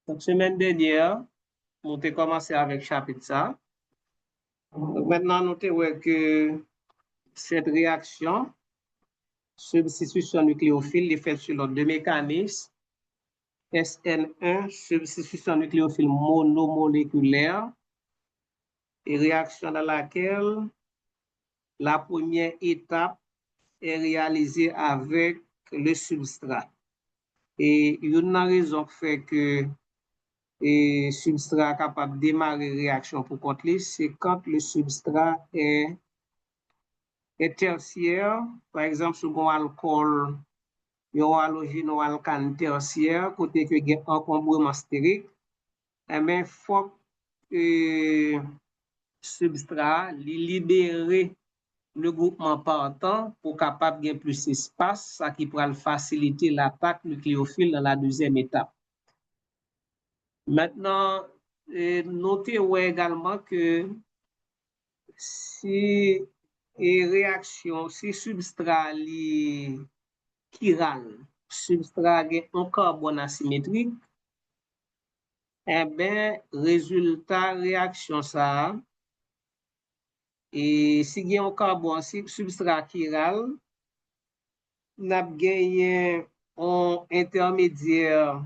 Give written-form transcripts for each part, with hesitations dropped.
Donc, semaine dernière, nous avons commencé avec chapitre ça. Donc, maintenant, nous avons que cette réaction, substitution nucléophile, est faite sur deux mécanismes. SN1, substitution nucléophile monomoléculaire, et réaction dans laquelle la première étape est réalisée avec le substrat. Et une raison fait que le substrat est capable de démarrer la réaction pour contre c'est quand le substrat est tertiaire. Par exemple, sur un alcool, il y a un halogénoalcane tertiaire, côté que il y a un encombrement stérique, et bien, il faut que le substrat libère le groupement partant pour capable de gagner plus d'espace, ça qui pourra faciliter l'attaque nucléophile dans la deuxième étape. Maintenant, notez également que si réaction, si substrat chiral, substrat a un carbone asymétrique, eh bien, résultat réaction ça, et si il y a un carbone substrat chiral, n'a gagné un intermédiaire,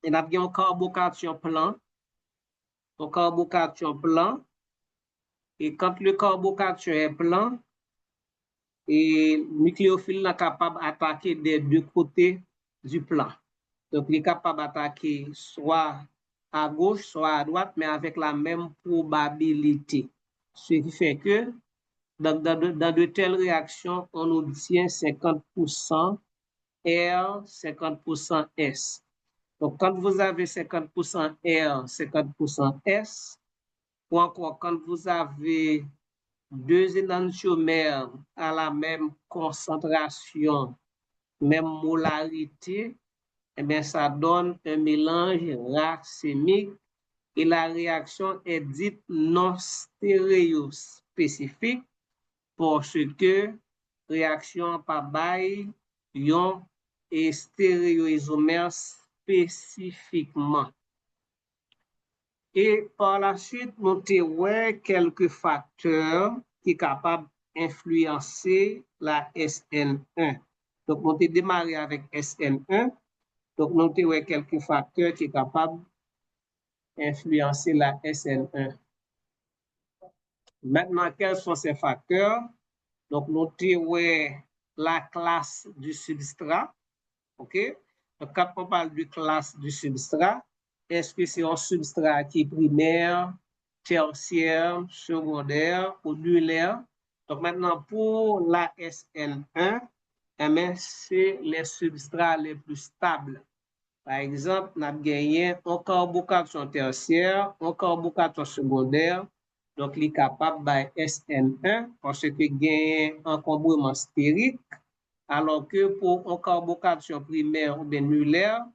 et n'a gagné un carbocation plan, et quand le carbocation est plan, et le nucléophile est capable d'attaquer des deux côtés du plan. Donc, il est capable d'attaquer soit à gauche, soit à droite, mais avec la même probabilité. Ce qui fait que dans de telles réactions, on obtient 50% R, 50% S. Donc, quand vous avez 50% R, 50% S, ou encore quand vous avez deux énantiomères à la même concentration, même molarité, eh bien, ça donne un mélange racémique et la réaction est dite non stéréospécifique parce que réaction par bail ion et stéréoisomère spécifiquement. Et par la suite, nous avons quelques facteurs qui sont capables d'influencer la SN1. Donc, nous avons démarré avec SN1. Donc, nous avons quelques facteurs qui sont capables d'influencer la SN1. Maintenant, quels sont ces facteurs? Donc, nous avons la classe du substrat. OK? Donc, quand on parle de classe du substrat, est-ce que c'est un substrat qui est primaire, tertiaire, secondaire ou nulaire? Donc, maintenant, pour la SN1, c'est les substrats les plus stables. Par exemple, on a gagné un carbocation tertiaire, un carbocation secondaire. Donc, il est capable de SN1 parce qu'il gagne un encombrement stérique. Alors que pour un carbocation primaire ou bien nulaire,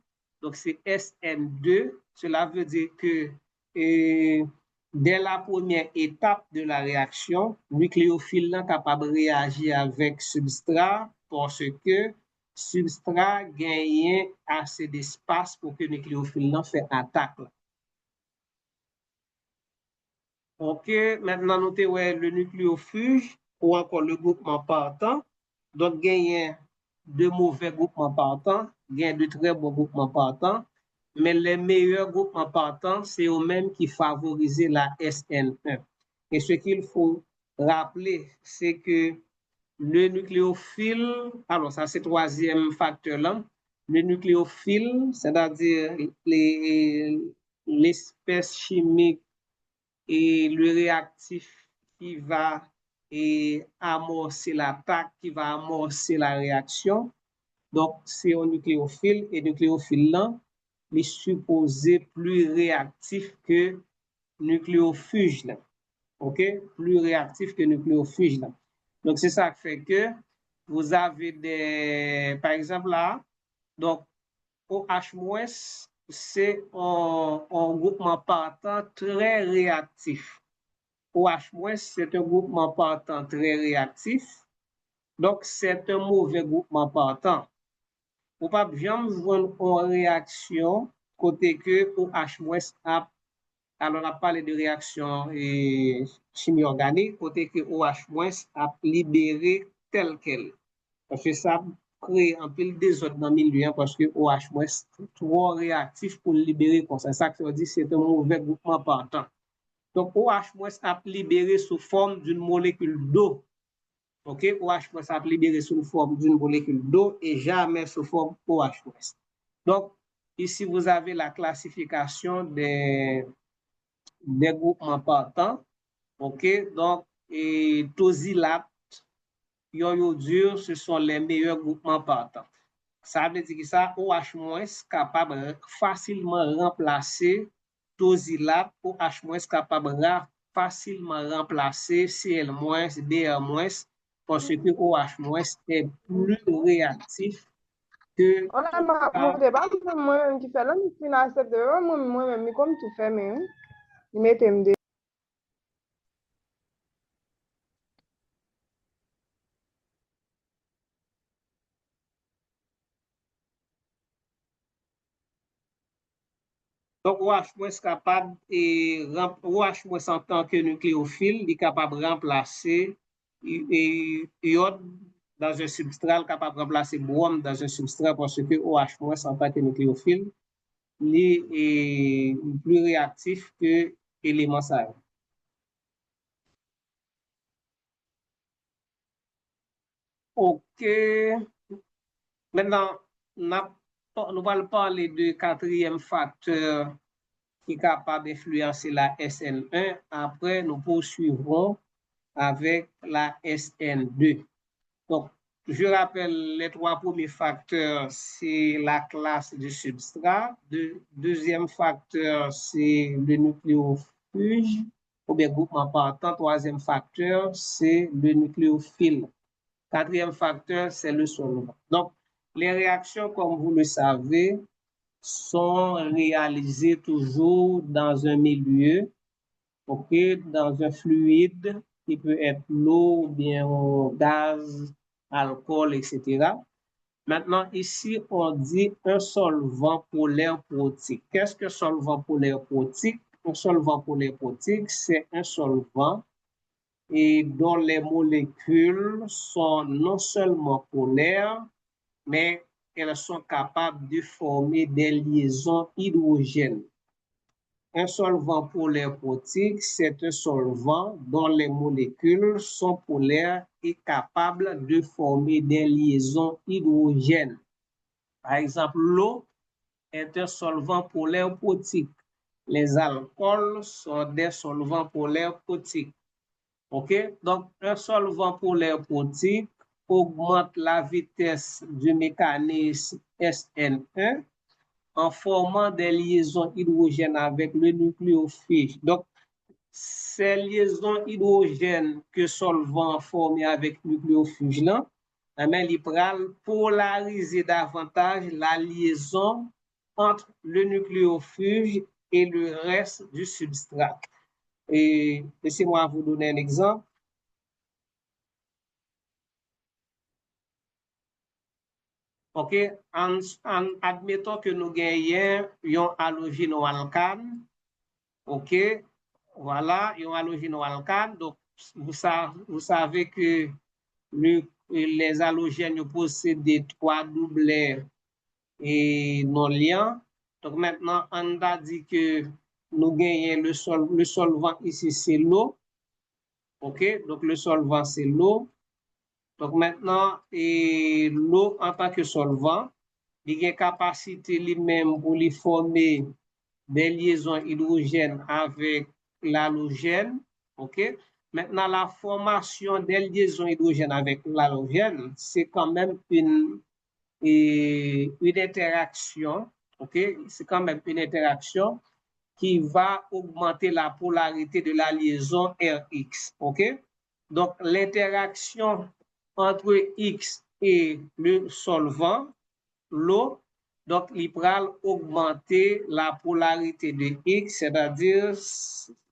donc c'est SN2. Cela veut dire que dès la première étape de la réaction, le nucléophile est capable de réagir avec substrat parce que substrat gagne assez d'espace pour que le nucléophile fait attaque. Ok, maintenant nous avons le nucléofuge ou encore le groupement partant. Donc, gagner de mauvais groupements partants, gagner de très bons groupements partants, mais les meilleurs groupements partants, c'est eux-mêmes qui favorisent la SN1. Et ce qu'il faut rappeler, c'est que le nucléophile, alors ça c'est le troisième facteur là, le nucléophile, c'est-à-dire l'espèce chimique et le réactif qui va amorcer l'attaque, qui va amorcer la réaction. Donc, c'est un nucléophile et le nucléophile là, il est supposé plus réactif que nucléofuge là. OK? Plus réactif que nucléofuge là. Donc, c'est ça qui fait que vous avez des, par exemple là, donc, OH-, c'est un groupement partant très réactif. OH-, c'est un groupement partant très réactif. Donc, c'est un mauvais groupement partant. Vous ne pouvez jamais voir une réaction côté que OH- a, alors on a parlé de réaction chimie organique, côté que OH- a libéré tel quel. Parce que ça crée un peu le désordre dans le milieu parce que OH- est trop réactif pour le libérer comme ça. Ça veut dire que c'est un mauvais groupement partant. Donc, OH- a libéré sous forme d'une molécule d'eau. OK? OH- a libéré sous forme d'une molécule d'eau et jamais sous forme OH-. Donc, ici, vous avez la classification des groupements partants. OK? Donc, et tosilate, ioyodure, ce sont les meilleurs groupements partants. Ça veut dire que ça, OH- capable de facilement remplacer tosilate, OH- capable de facilement remplacer Cl-, Br-, parce que OH- est plus réactif que Mwen te pa mwen men ki fè lan, mi fin aksepte mwen men mi kom tou fè men, mi metem de. donc OH- capable et OH- en tant que nucléophile, il est capable de remplacer iode dans un substrat, capable de remplacer brome dans un substrat parce que OH- en tant que nucléophile, il est plus réactif que l'élément ça. OK. Maintenant, nous allons parler du quatrième facteur qui est capable d'influencer la SN1. Après, nous poursuivrons avec la SN2. Donc, je rappelle les trois premiers facteurs, c'est la classe du substrat. Deuxième facteur, c'est le nucléofuge ou bien groupement partant. Troisième facteur, c'est le nucléophile. Quatrième facteur, c'est le solvant. Donc, les réactions, comme vous le savez, sont réalisées toujours dans un milieu, OK, dans un fluide qui peut être l'eau ou bien gaz, alcool, etc. Maintenant, ici, on dit un solvant polaire protique. Qu'est-ce que solvant polaire protique? Un solvant polaire protique, c'est un solvant et dont les molécules sont non seulement polaires, mais elles sont capables de former des liaisons hydrogènes. Un solvant polaire protique, c'est un solvant dont les molécules sont polaires et capables de former des liaisons hydrogènes. Par exemple, l'eau est un solvant polaire protique. Les alcools sont des solvants polaires protiques. OK? Donc, un solvant polaire protique augmente la vitesse du mécanisme SN1 en formant des liaisons hydrogènes avec le nucléophile. Donc, ces liaisons hydrogènes que solvant formé avec le nucléophile, là, il pral polariser davantage la liaison entre le nucléophile et le reste du substrat. Et laissez-moi vous donner un exemple. OK, admettons que nous gagnons un halogène-alcane. OK, voilà, un halogène-alcane. Donc, vous savez que les halogènes possèdent 3 doublets et non liants. Donc, maintenant, on a dit que nous gagnons le solvant ici, c'est l'eau. OK, donc le solvant, c'est l'eau. Donc, maintenant, l'eau en tant que solvant, il a capacité lui-même pour lui former des liaisons hydrogènes avec l'halogène. OK? Maintenant, la formation des liaisons hydrogènes avec l'halogène, c'est quand même une interaction. OK? C'est quand même une interaction qui va augmenter la polarité de la liaison Rx. OK? Donc, l'interaction entre X et le solvant, l'eau, donc il va augmenter la polarité de X, c'est-à-dire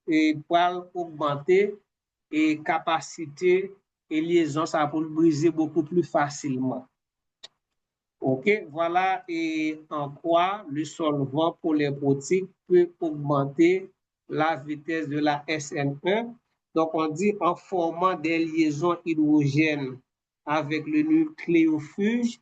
il va augmenter et capacité et liaison, ça va briser beaucoup plus facilement. OK, voilà et en quoi le solvant polyprotique peut augmenter la vitesse de la SN1. Donc, on dit en formant des liaisons hydrogènes avec le nucléofuge,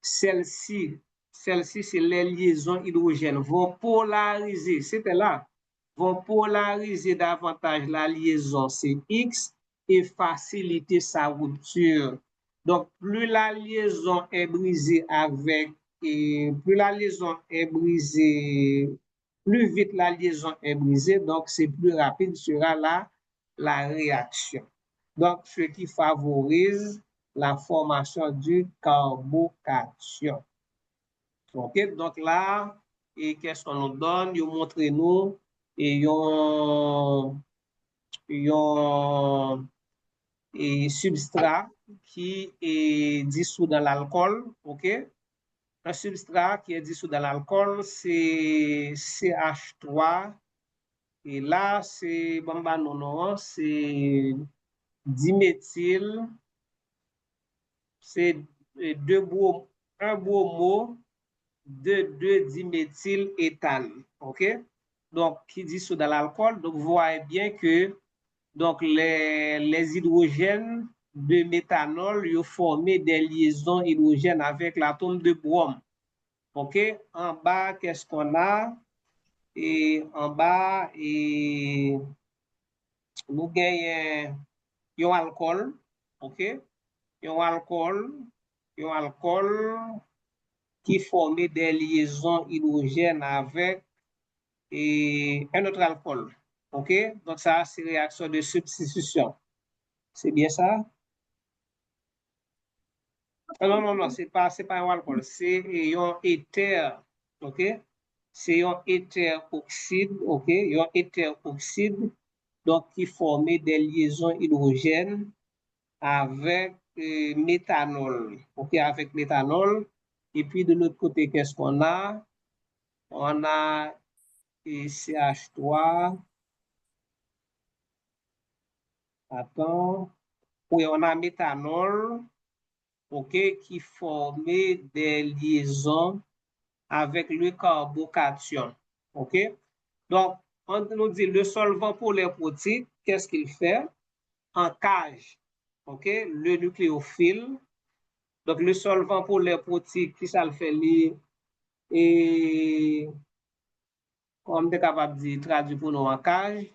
celles-ci, c'est les liaisons hydrogènes, vont polariser, c'était là, vont polariser davantage la liaison CX et faciliter sa rupture. Donc, plus la liaison est brisée plus la liaison est brisée, plus vite la liaison est brisée, donc c'est plus rapide sera la réaction. Donc, ce qui favorise la formation du carbocation. OK, donc là, et qu'est-ce qu'on nous donne? Ils montrent nous et et substrat qui est dissous dans l'alcool, OK? Un substrat qui est dissous dans l'alcool, c'est CH3. Et là, c'est c'est diméthyl, c'est un bromo de 2 diméthyl-éthane, OK? Donc, qui dissout dans l'alcool. Donc, vous voyez bien que donc, les hydrogènes de méthanol ils ont formé des liaisons hydrogènes avec l'atome de brome. OK? En bas, qu'est-ce qu'on a? Et en bas, et nous gagnons un alcool. OK? Un alcool qui formait des liaisons hydrogènes avec un autre alcool. OK? Donc, ça, c'est réaction de substitution. C'est bien ça? Non, c'est pas un alcool, c'est un éther, OK? C'est un éther oxyde, OK? Un éther oxyde, donc qui formait des liaisons hydrogènes avec méthanol, OK? Avec méthanol. Et puis de l'autre côté, qu'est-ce qu'on a? On a CH3. Attends. Oui, on a méthanol, OK, qui formait des liaisons avec le carbocation. OK? Donc, on nous dit le solvant polyprotique, qu'est-ce qu'il fait? En cage, OK, le nucléophile. Donc, le solvant polyprotique, qui ça le fait? Et comme tu capable de traduire pour nous en cage,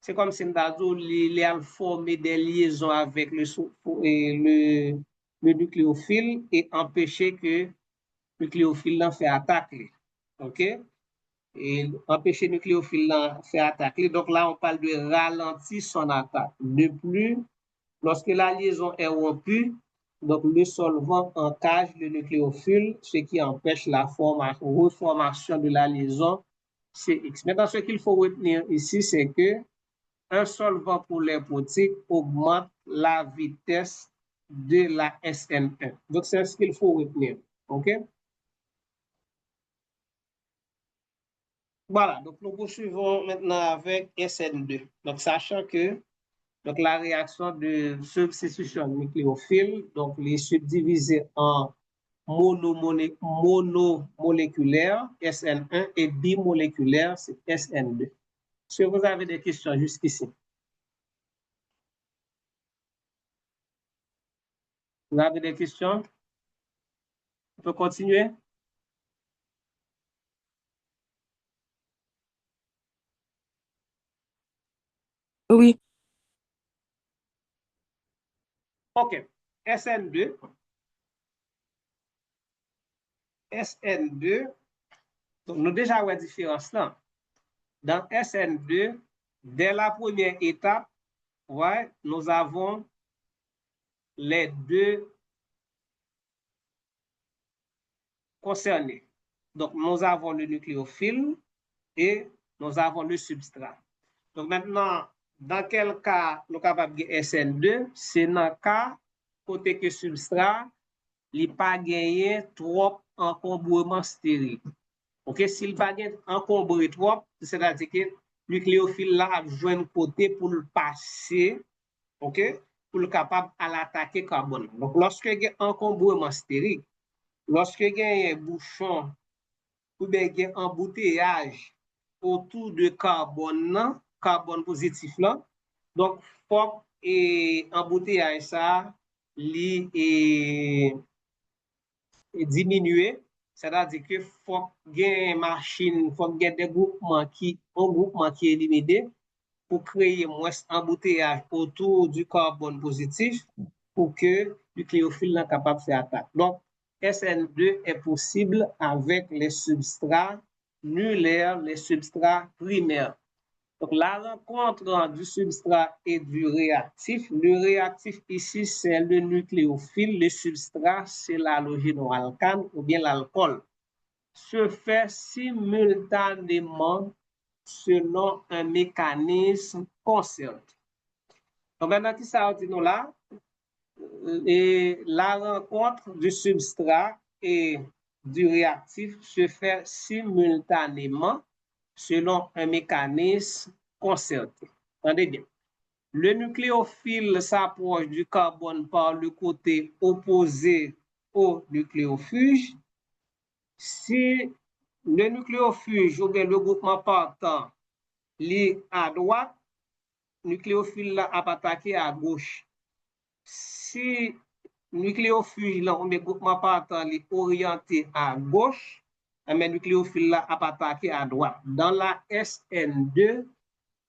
c'est comme si nous avons formé des liaisons avec le nucléophile et empêcher que le nucléophile en fait attaquer. OK? Et empêcher le nucléophile en fait attaquer. Donc là, on parle de ralentir son attaque. De plus, lorsque la liaison est rompue, donc le solvant encage le nucléophile, ce qui empêche la reformation de la liaison CX. Maintenant, ce qu'il faut retenir ici, c'est que un solvant polyprotique augmente la vitesse de la SN1. Donc, c'est ce qu'il faut retenir. OK? Voilà, donc nous poursuivons maintenant avec SN2. Donc, sachant que donc, la réaction de substitution nucléophile, donc les subdivisés en monomoléculaire, SN1, et bimoléculaire, c'est SN2. Est-ce que vous avez des questions jusqu'ici? Vous avez des questions? On peut continuer? Oui. OK. SN2. SN2. Donc, nous déjà avons la différence là. Dans SN2, dès la première étape, ouais, nous avons les deux concernés. Donc, nous avons le nucléophile et nous avons le substrat. Donc, maintenant, dans quel cas nous sommes capables de SN2? C'est dans le cas côté que substrat, il n'a pas gagné trop encombrement stérile. OK? S'il va gagner encombré trop, c'est-à-dire que le nucléophile là a besoin de côté pour le passer, OK? Pour le capable à l'attaquer carbone. Donc, lorsque il y a encombrement stérile, lorsque il y a un bouchon ou bien il y a un embouteillage autour de carbone positif là, donc faut et embouteillage ça li diminuer, c'est-à-dire que faut une machine, faut des groupements qui est limité pour créer moins embouteillage autour du carbone positif pour que le nucléophile soit capable de faire attaque. Donc, SN2 est possible avec les substrats nulaires, les substrats primaires. Donc, la rencontre du substrat et du réactif. Le réactif ici, c'est le nucléophile. Le substrat, c'est l'halogénoalcane ou bien l'alcool. Se fait simultanément selon un mécanisme concerté. Donc, maintenant, qui ça dit nous là? Et la rencontre du substrat et du réactif se fait simultanément selon un mécanisme concerté. Entendez bien. Le nucléophile s'approche du carbone par le côté opposé au nucléofuge. Si le nucléofuge ou bien le groupement partant lit à droite, le nucléophile a attaqué à gauche. Si le nucléofuge ou bien groupement partant est orienté à gauche, le nucléophile a attaqué à droite. Dans la SN2,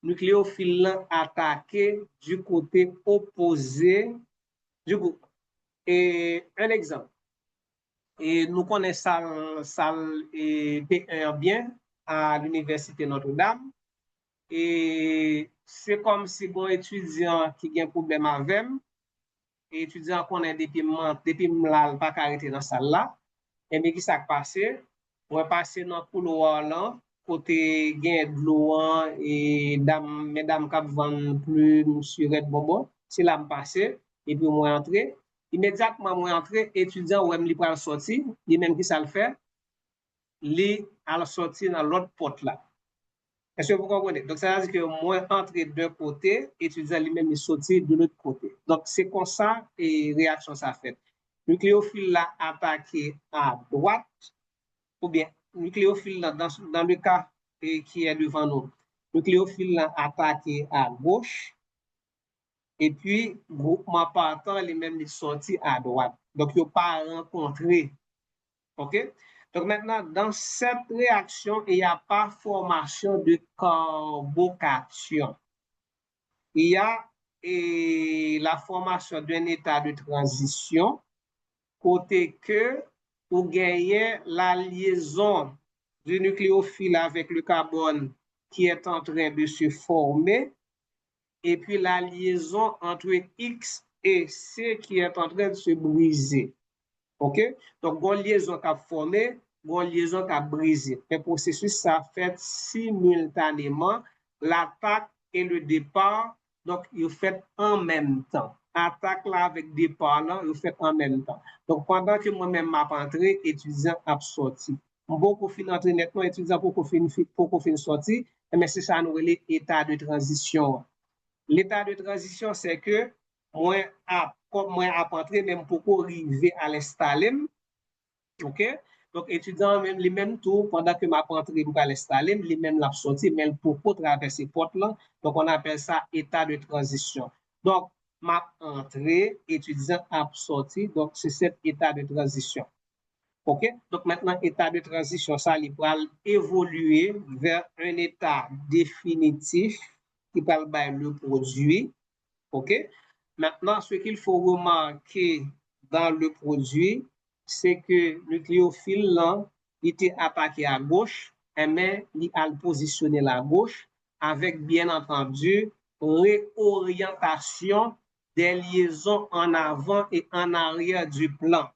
nucléophile attaqué du côté opposé du groupe. Et un exemple. Et nous connaissons salle P1 bien à l'Université Notre-Dame. Et c'est comme si un étudiant qui a un problème avec et étudiant connaît depuis m'lal pas arrêté dans salle là. Et bien qui s'est passé? On va passer dans le couloir là, côté gain de l'eau et mesdames qui vendent plus sur Red Bonbon, c'est là me passer et puis moi entrer. Immédiatement moi entrer, étudiant ou même li pral sorti, li même qui ça le fait, li al sorti dans l'autre porte là. Est-ce que vous comprenez? Donc, ça veut dire que moi, entrer d'un côté, étudiant lui-même, il sorti de l'autre côté. Donc, c'est comme ça et réaction ça fait. Nucléophile l'a attaqué à droite, ou bien nucléophile dans le cas qui est devant nous, nucléophile l'a attaqué à gauche, et puis, groupement partant, lui-même, il sorti à droite. Donc, il n'a pas rencontré. OK? Donc maintenant, dans cette réaction, il n'y a pas formation de carbocation. Il y a la formation d'un état de transition, côté que vous gagnez la liaison du nucléophile avec le carbone qui est en train de se former, et puis la liaison entre X et C qui est en train de se briser. OK? Donc, une liaison qui a formé, une liaison qui a brisé. Le processus, ça fait simultanément l'attaque et le départ. Donc, ils fait en même temps. Attaque là avec départ là, ils fait en même temps. Donc, pendant que moi-même m'a entré, étudiant a sorti. Beaucoup fin entrer nettement, étudiant pour qu'on fin sorti, mais c'est ça nous relève état de transition. L'état de transition, c'est que moi a entré même pour arriver à l'installer. OK? Donc, étudiant même, les mêmes tout, pendant que m'a entré pour l'installer, les mêmes l'a sorti, mais pour traverser porte là. Donc, on appelle ça état de transition. Donc, m'a entré, étudiant a sorti, donc c'est cet état de transition. OK? Donc, maintenant, état de transition, ça, il va évoluer vers un état définitif qui parle de le produit. OK? Maintenant, ce qu'il faut remarquer dans le produit, c'est que le nucléophile là, il était attaqué à gauche, mais il a positionné à gauche avec, bien entendu, réorientation des liaisons en avant et en arrière du plan.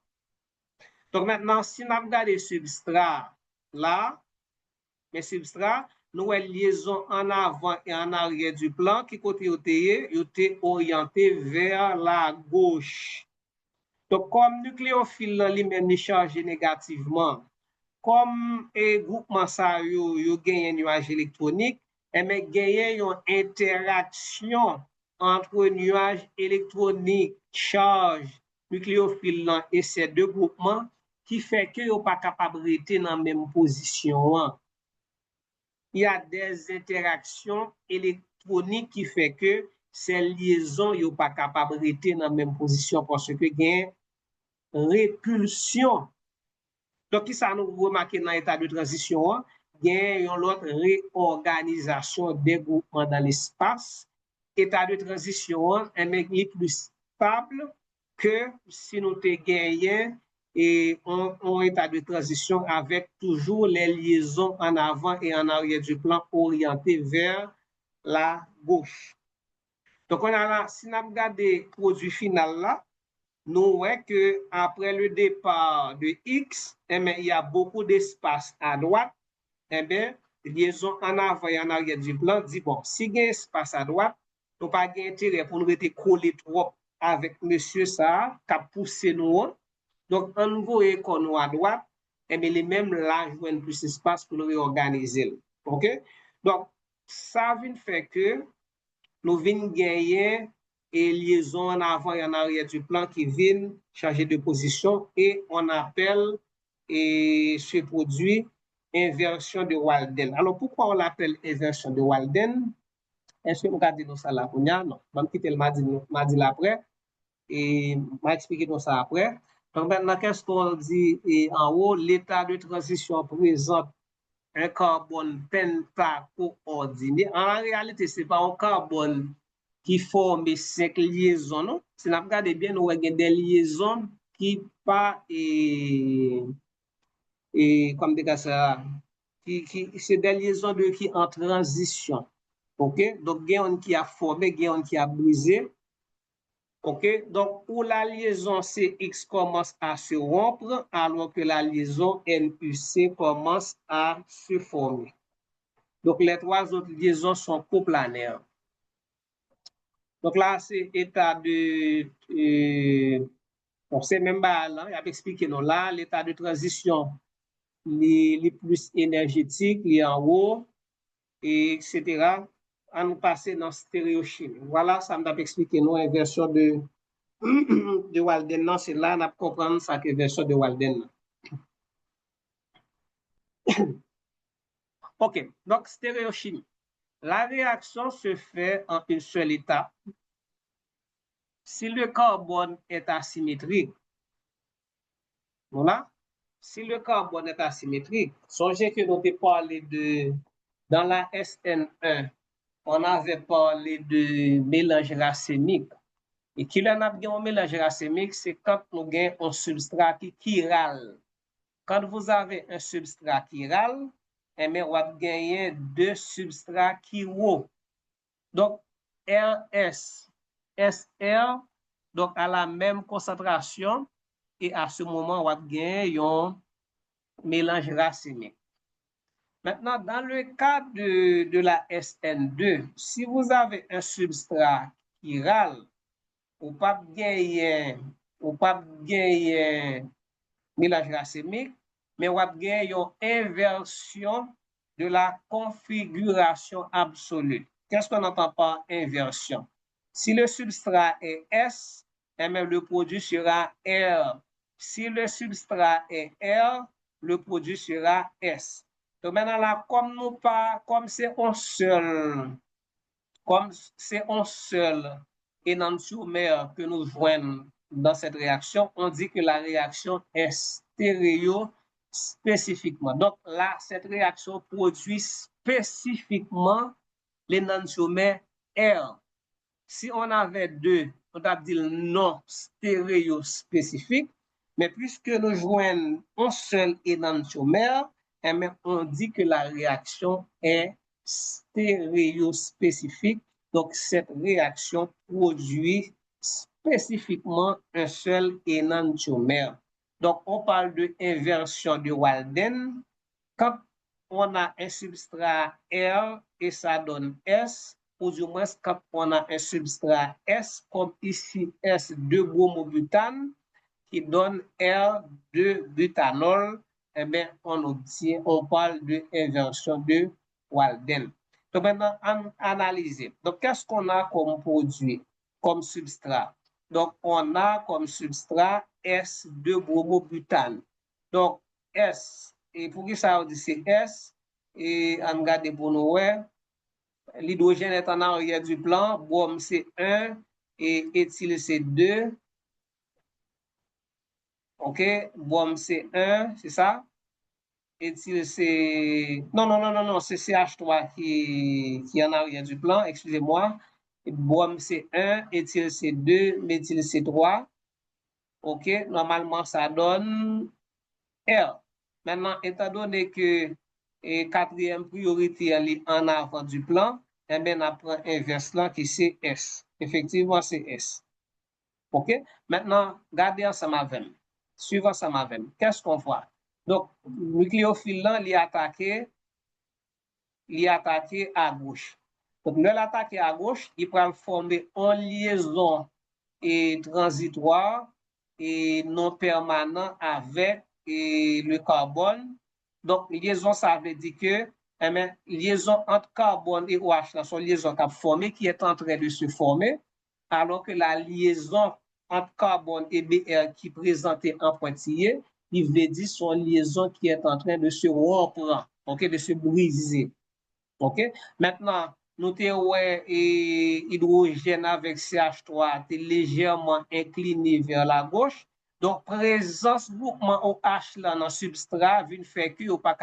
Donc maintenant, si nous regardons le substrat là, les substrats, nous avons liaison en avant et en arrière du plan qui côté était orienté vers la gauche. Donc, comme nucléophile lui-même chargé négativement, comme groupement ça yo gagne un nuage électronique, et mais gagne une interaction entre nuage électronique charge nucléophile et ces deux groupements qui fait que yo pas capable de rester dans la même position. Il y a des interactions électroniques qui fait que ces liaisons yo pas capable de rester dans la même position parce que gain répulsion. Donc, qui ça nous remarqué dans l'état de transition, il y a une autre réorganisation des groupements dans l'espace. État de transition est plus stable que si nous te gagnons et un état de transition avec toujours les liaisons en avant et en arrière du plan orientées vers la gauche. Donc, on a là, si on regarde le produit final là, nous voyons qu'après le départ de X, il y a beaucoup d'espace à droite. Liaison en avant et en arrière du plan dit, bon, si il y a espace à droite, nous n'avons pas d'intérêt pour nous rester collés trop avec monsieur ça, qui a poussé nous. Donc, en nouveau école à droite, les mêmes là jouent plus d'espace pour nous réorganiser. OK? Donc, ça vient faire que nous venons gagner et liaison en avant et en arrière du plan qui viennent changer de position et on appelle ce produit inversion de Walden. Alors, pourquoi on l'appelle inversion de Walden? Est-ce que nous avons dit ça là? Non, je vais quitter le mardi après et je vais expliquer ça après. Donc, maintenant, qu'est-ce qu'on dit en haut? L'état de transition présente un carbone pentacoordonné. En réalité, ce n'est pas un carbone qui forme 5 liaisons, non? Si nous regardons bien, nous avons des liaisons qui pas comme des ça, c'est des liaisons qui en transition. OK? Donc, il y a un qui a formé, il y a un qui a brisé. OK? Donc, où la liaison CX commence à se rompre, alors que la liaison NUC commence à se former. Donc, les 3 autres liaisons sont coplanaires. Donc là, c'est état de... bon, c'est même pas là, il a expliqué non là, l'état de transition les plus énergétiques, les en haut, et etc. À nous passer dans stéréochimie. Voilà, ça m'a expliqué nous une version de Walden. Non, c'est là, on a comprendre ça que version de Walden. OK, donc stéréochimie. La réaction se fait en une seule étape. Si le carbone est asymétrique, voilà, si le carbone est asymétrique, songez que nous avons parlé de, dans la SN1, on avait parlé de mélange racémique. Et qui l'on a bien un mélange racémique, c'est quand nous avons un substrat qui râle. Quand vous avez un substrat qui râle, vous avez gagné 2 substrats qui roulent. Donc, RS, SR, donc à la même concentration, et à ce moment, on va gagner un mélange racémique. Maintenant, dans le cas de la SN2, si vous avez un substrat qui râle, ou pas gagner mélange racémique, mais on va gagner une inversion de la configuration absolue. Qu'est-ce qu'on entend par inversion? Si le substrat est S, même le produit sera R. Si le substrat est R, le produit sera S. Donc maintenant là, comme c'est un seul énantiomère que nous joignons dans cette réaction, on dit que la réaction est stéréo spécifiquement. Donc là, cette réaction produit spécifiquement l'énantiomère R. Si on avait 2, on a dit non stéréo spécifique, mais puisque nous joignons un seul énantiomère, on dit que la réaction est stéréospécifique. Donc, cette réaction produit spécifiquement un seul énantiomère. Donc, on parle de inversion de Walden. Quand on a un substrat R et ça donne S, ou du moins quand on a un substrat S, comme ici S2-bromobutane, qui donne R2-butanol, eh bien, on parle de inversion de Walden. Donc maintenant, analyser. Donc, qu'est-ce qu'on a comme produit, comme substrat? Donc, on a comme substrat S2-bromobutane. Donc, S, et pour qui ça dit c'est S, et on regarde pour nous, l'hydrogène est en arrière du plan, brom c'est 1, et éthyle c'est 2, ok, brom c'est 1, c'est ça? Éthyle c'est... Non, c'est CH3 qui est en arrière du plan, excusez-moi. Brom c'est 1, éthyle c'est 2, méthyle c'est 3. Ok, normalement ça donne R. Maintenant, étant donné que quatrième priorité est en avant du plan, eh bien, on apprend inverse là qui c'est S. Effectivement, c'est S. OK? Maintenant, regardez ensemble avec. Suivant ensemble avec. Qu'est-ce qu'on voit? Donc, nucléophile là, il est attaqué à gauche. Donc, l'attaquer à gauche, il peut former une liaison transitoire et non permanent avec le carbone. Donc, liaison, ça veut dire que liaison entre carbone et OH, c'est une liaison qui a formé, qui est en train de se former, alors que la liaison entre carbone et Br qui est présentée en pointillé, il veut dire son liaison qui est en train de se rompre, okay, de se briser. OK? Maintenant, nous avons hydrogène avec CH3 est légèrement incliné vers la gauche. Donc, présence groupement OH là dans le substrat vient faire que vous pas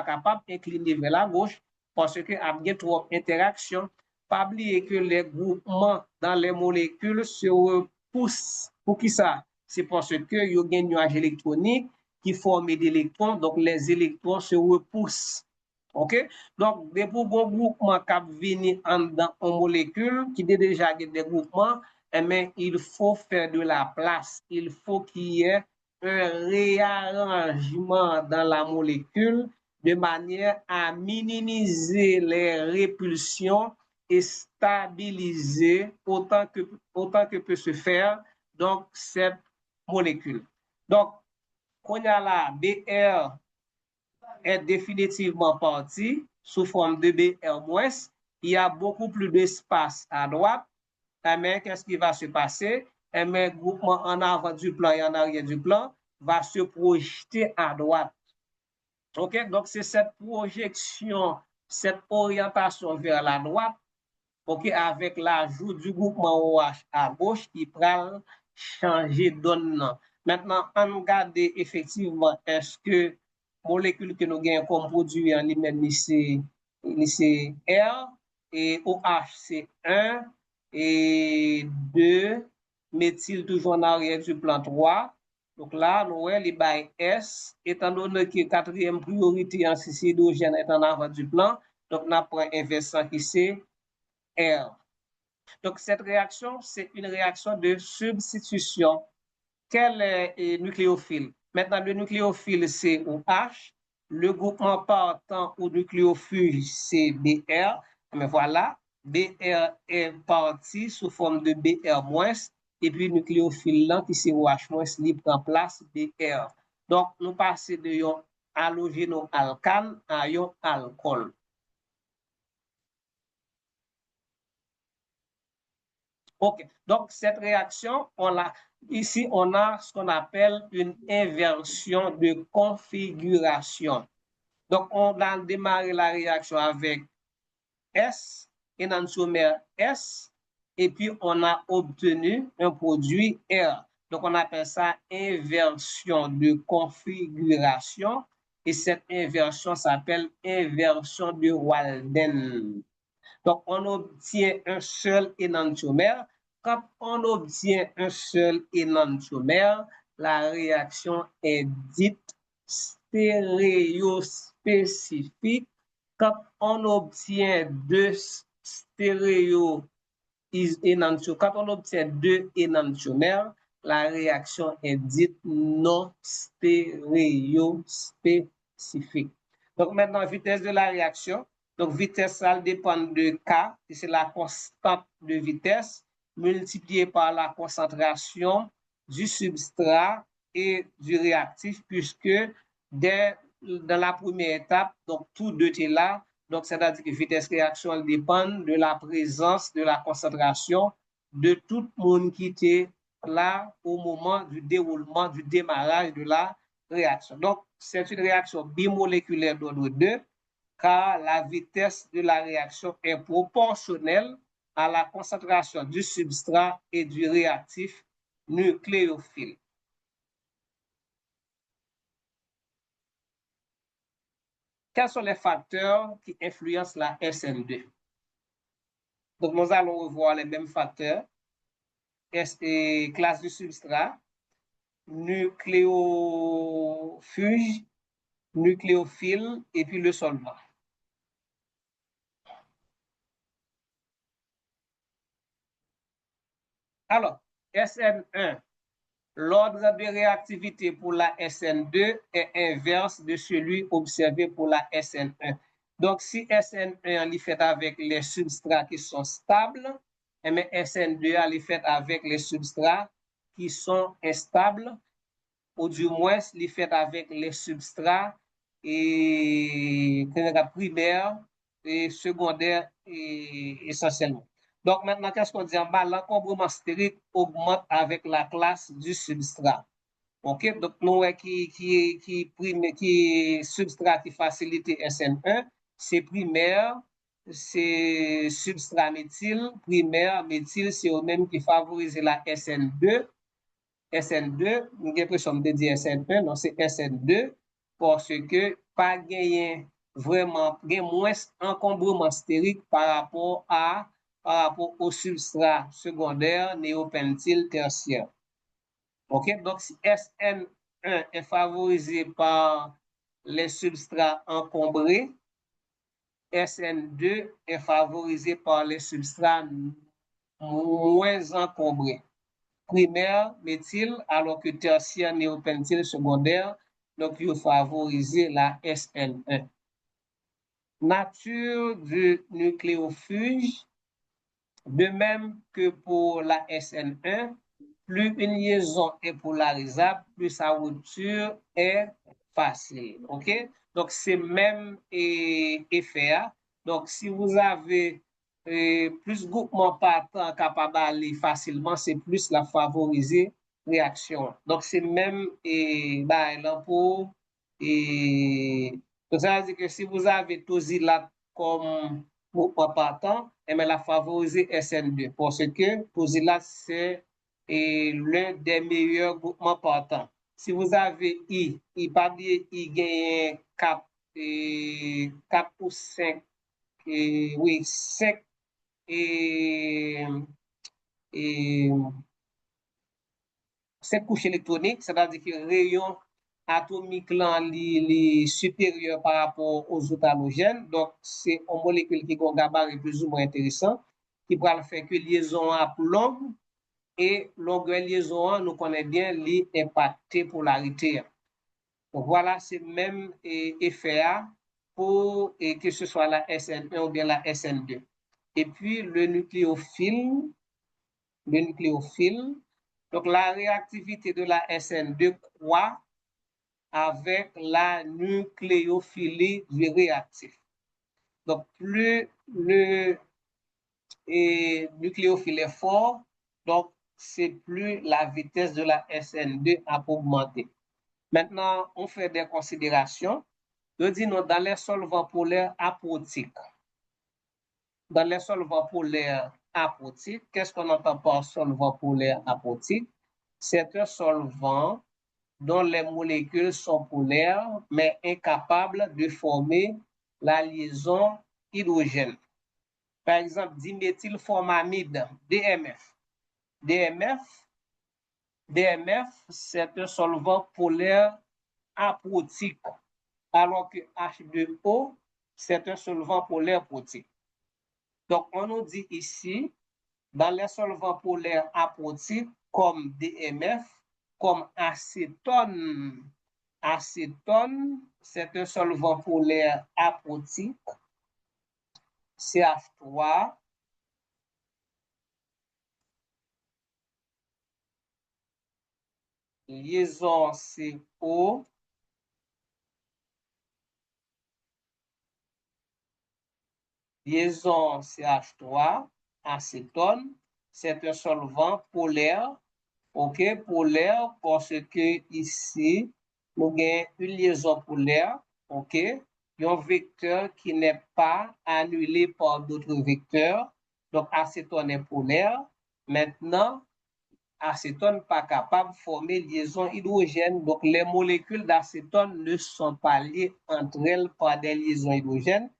capable d'incliner vers la gauche parce que y a trop d'interaction. Pas oublier que les groupements dans les molécules se repoussent. Pour qui ça? C'est parce que il y a un nuage électronique qui forme des électrons, donc les électrons se repoussent. OK? Donc, des groupements qui viennent dans une molécule qui a déjà des groupements, mais il faut faire de la place. Il faut qu'il y ait un réarrangement dans la molécule de manière à minimiser les répulsions et stabiliser autant que peut se faire donc cette molécule. Donc, quand il y a la BR est définitivement parti sous forme de BR-, il y a beaucoup plus d'espace à droite. Mais qu'est-ce qui va se passer? Mais groupement en avant du plan et en arrière du plan va se projeter à droite. OK? Donc, c'est cette projection, cette orientation vers la droite, OK, avec l'ajout du groupement OH à gauche qui prend changer donne. Maintenant, on regarde effectivement est-ce que molécule que nous gagnons comme produit en lui-même, c'est R, et OH c'est 1, et 2, méthyle toujours en arrière du plan 3. Donc là, nous voyons les bails S, étant donné que quatrième priorité en hydrogène est en avant du plan, donc on apprend inversant qui c'est R. Donc cette réaction, c'est une réaction de substitution. Quel est le nucléophile? Maintenant, le nucléophile, c'est OH. Le groupement partant au nucléophile, c'est BR. Mais voilà, BR est parti sous forme de BR-, et puis le nucléophile là, qui c'est OH-, il prend place BR. Donc, nous passons de yon halogéno-alcane à yon alcool. OK. Donc, cette réaction, ici, on a ce qu'on appelle une inversion de configuration. Donc, on a démarré la réaction avec S, énantiomère S, et puis on a obtenu un produit R. Donc, on appelle ça inversion de configuration, et cette inversion s'appelle inversion de Walden. Donc, on obtient un seul énantiomère. Quand on obtient un seul énantiomère, la réaction est dite stéréospécifique. Quand on obtient deux énantiomères, la réaction est dite non stéréospécifique. Donc, maintenant, vitesse de la réaction. Donc, vitesse, ça dépend de K, c'est la constante de vitesse, multipliée par la concentration du substrat et du réactif, puisque dans la première étape, donc tout deux est là, donc c'est-à-dire que vitesse réaction elle dépend de la présence, de la concentration de tout le monde qui était là au moment du déroulement, du démarrage de la réaction. Donc, c'est une réaction bimoléculaire d'ordre 2, car la vitesse de la réaction est proportionnelle à la concentration du substrat et du réactif nucléophile. Quels sont les facteurs qui influencent la SN2? Donc, nous allons revoir les mêmes facteurs. Classe du substrat, nucléofuge, nucléophile et puis le solvant. Alors, SN1, l'ordre de réactivité pour la SN2 est inverse de celui observé pour la SN1. Donc, si SN1 est fait avec les substrats qui sont stables, mais SN2 est fait avec les substrats qui sont instables, ou du moins, est fait avec les substrats primaires et secondaires essentiellement. Donc, maintenant, qu'est-ce qu'on dit en bas? L'encombrement stérique augmente avec la classe du substrat. OK? Donc, nous, qui substrat qui facilite SN1, c'est primaire, c'est substrat méthyle, primaire, méthyle, c'est au même qui favorise la SN2. SN2, nous avons l'impression de dire SN1, non, c'est SN2, parce que pas gagné vraiment, moins encombrement stérique par rapport au substrat secondaire néopentyl tertiaire. OK? Donc, si SN1 est favorisé par les substrats encombrés, SN2 est favorisé par les substrats moins encombrés. Primaire, méthyle, alors que tertiaire, néopentyl, secondaire, donc il faut favoriser la SN1. Nature du nucléofuge, de même que pour la SN1, plus une liaison est polarisable, plus sa rupture est facile. OK? Donc, c'est même effet. Donc, si vous avez plus groupement partant capable d'aller facilement, c'est plus la favoriser réaction. Donc, c'est même pour donc, ça veut dire que si vous avez tosilate comme groupement partant, la favoriser SN2 parce que tosilate, c'est l'un des meilleurs groupements partants. Si vous avez pas dit I gagne 4 ou 5, oui, 5 5 couches électroniques, c'est-à-dire que le rayon atomique est supérieur par rapport aux autres halogènes. Donc, c'est une molécule qui a un gabarit plus ou moins intéressant, qui va faire que liaison à plus longue, et longueur liaison, nous connaissons bien l'impact polarité. Donc, voilà, c'est le même effet pour que ce soit la SN1 ou bien la SN2. Et puis, le nucléophile, donc la réactivité de la SN2 croît avec la nucléophilie du réactif. Donc, plus le nucléophile est fort, donc c'est plus la vitesse de la SN2 a augmenté. Maintenant, on fait des considérations. Je dis non, dans les solvants polaires aprotiques. Dans les solvants polaires aprotiques, qu'est-ce qu'on entend par solvant polaire aprotique? C'est un solvant dont les molécules sont polaires, mais incapables de former la liaison hydrogène. Par exemple, diméthylformamide, DMF. DMF, c'est un solvant polaire aprotique, alors que H2O, c'est un solvant polaire protique. Donc, on nous dit ici, dans les solvants polaires aprotiques, comme DMF, comme acétone. Acétone, c'est un solvant polaire aprotique. CH3, liaison CO, liaison CH3, acétone, c'est un solvant polaire, ok, polaire parce que ici, nous avons une liaison polaire, ok, un vecteur qui n'est pas annulé par d'autres vecteurs, donc acétone est polaire. Maintenant, acétone pas capable de former liaison hydrogène, donc les molécules d'acétone ne sont pas liées entre elles par des liaisons hydrogènes,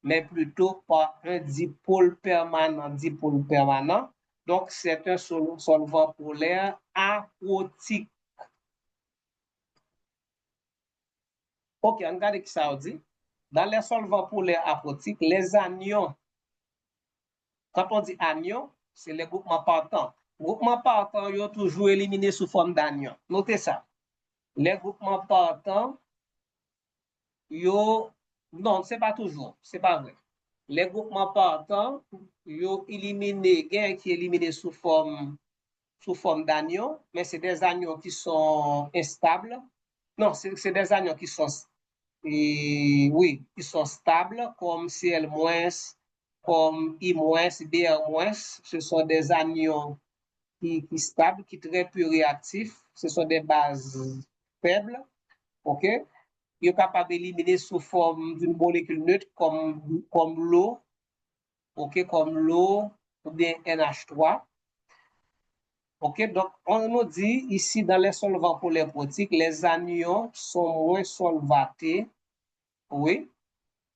mais plutôt par un dipôle permanent. Donc, c'est un solvant polaire aprotique. Ok, on regarde ce que ça dit. Dans les solvants polaires aprotiques, les anions, quand on dit anions, c'est les groupements partants. Groupements partants, ils sont toujours éliminés sous forme d'anions. Notez ça. Les groupements partants, non, ce n'est pas toujours, ce n'est pas vrai. Les groupements partants, ils sont éliminés, qui est éliminé sous forme d'anions, mais c'est des anions qui sont instables. Non, c'est des anions qui sont oui, qui sont stables, comme Cl-, comme I-, Br-. Ce sont des anions qui stables, qui sont très peu réactifs. Ce sont des bases faibles. OK? Ils sont capables d'éliminer sous forme d'une molécule neutre comme l'eau, OK, comme l'eau ou bien NH3. OK, donc on nous dit ici dans les solvants polaires protiques, les anions sont moins solvatés. Oui,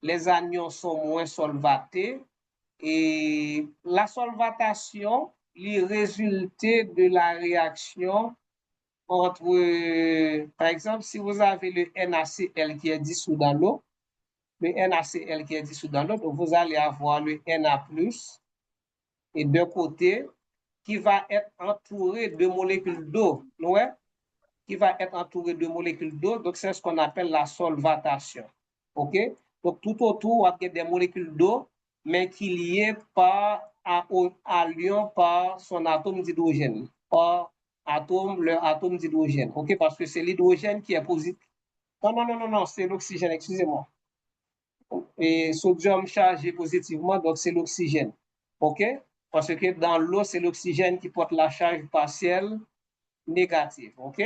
les anions sont moins solvatés et la solvatation les résulte de la réaction entre, par exemple, si vous avez le NaCl qui est dissous dans l'eau, le NaCl qui est dissous dans l'eau, donc vous allez avoir le Na+, et d'un côté, qui va être entouré de molécules d'eau, ouais, qui va être entouré de molécules d'eau, donc c'est ce qu'on appelle la solvatation. OK? Donc tout autour, il y a des molécules d'eau, mais qui sont liées à l'ion par son atome d'hydrogène, par leur atome d'hydrogène. OK? Parce que c'est l'hydrogène qui est positif. Non, c'est l'oxygène, excusez-moi. Et sodium chargé positivement, donc c'est l'oxygène. OK? Parce que dans l'eau, c'est l'oxygène qui porte la charge partielle négative. OK?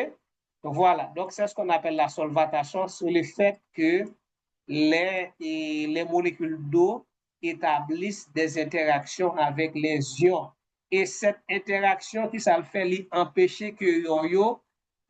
Donc, voilà. Donc, c'est ce qu'on appelle la solvatation, sur le fait que les molécules d'eau établissent des interactions avec les ions. Et cette interaction, qui ça le fait empêcher que l'ion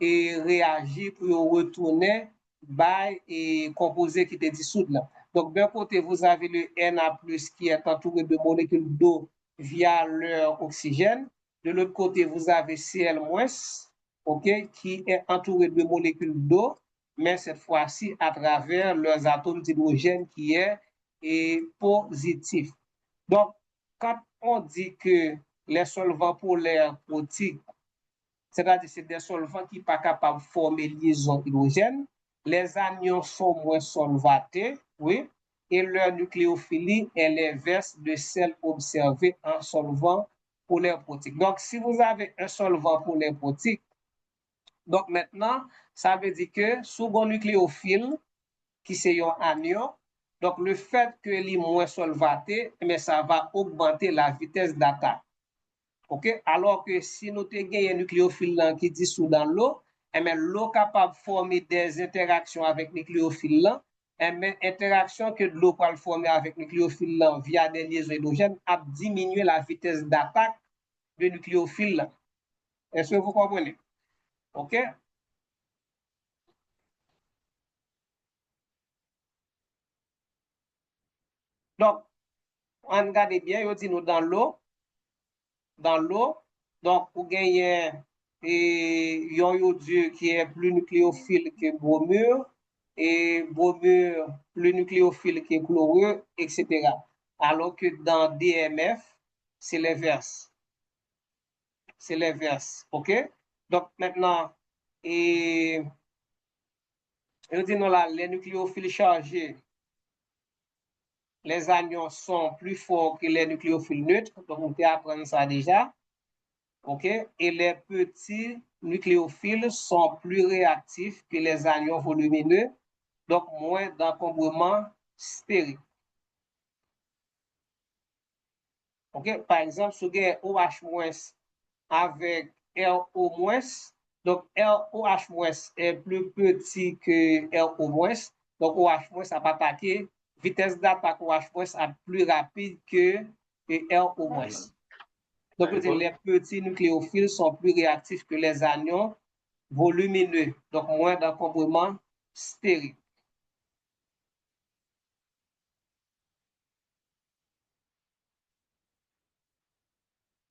réagisse pour retourner by et composé qui était dissout là. Donc, d'un côté, vous avez le Na+, qui est entouré de molécules d'eau via leur oxygène. De l'autre côté, vous avez Cl-, okay, qui est entouré de molécules d'eau, mais cette fois-ci à travers leurs atomes d'hydrogène qui est positif. Donc, quand on dit que les solvants polaires protiques, c'est-à-dire c'est des solvants qui ne sont pas capables de former liaison hydrogène, les anions sont moins solvatés, oui, et leur nucléophilie est l'inverse de celle observée en solvant polaire protique. Donc, si vous avez un solvant polaire protique, donc maintenant, ça veut dire que second nucléophile, qui c'est un anion, donc le fait que est moins solvaté, mais ça va augmenter la vitesse d'attaque. OK? Alors que si nous avons un nucléophile qui dissout dans l'eau, l'eau est capable de former des interactions avec le nucléophile, interaction que l'eau peut former avec le nucléophile via des liaisons hydrogènes a diminué la vitesse d'attaque du nucléophile. Est-ce que vous comprenez? OK? Donc, on regarde bien, on dit nous dans l'eau, donc vous gagnez ion iodure qui est plus nucléophile que bromure, et bromure plus nucléophile que chlorure, etc. Alors que dans DMF, c'est l'inverse. C'est l'inverse, OK? Donc maintenant, et on dit nous là, les nucléophiles chargés, les anions sont plus forts que les nucléophiles neutres, donc on peut apprendre ça déjà. OK? Et les petits nucléophiles sont plus réactifs que les anions volumineux, donc moins d'encombrement stérique. OK? Par exemple, si vous avez OH- avec RO-, Donc, ROH- est plus petit que RO-. Donc, OH- a pas attaqué. Vitesse d'attaque OH- est plus rapide que RO-. Donc, les petits nucléophiles sont plus réactifs que les anions volumineux, donc moins d'encombrement stérique.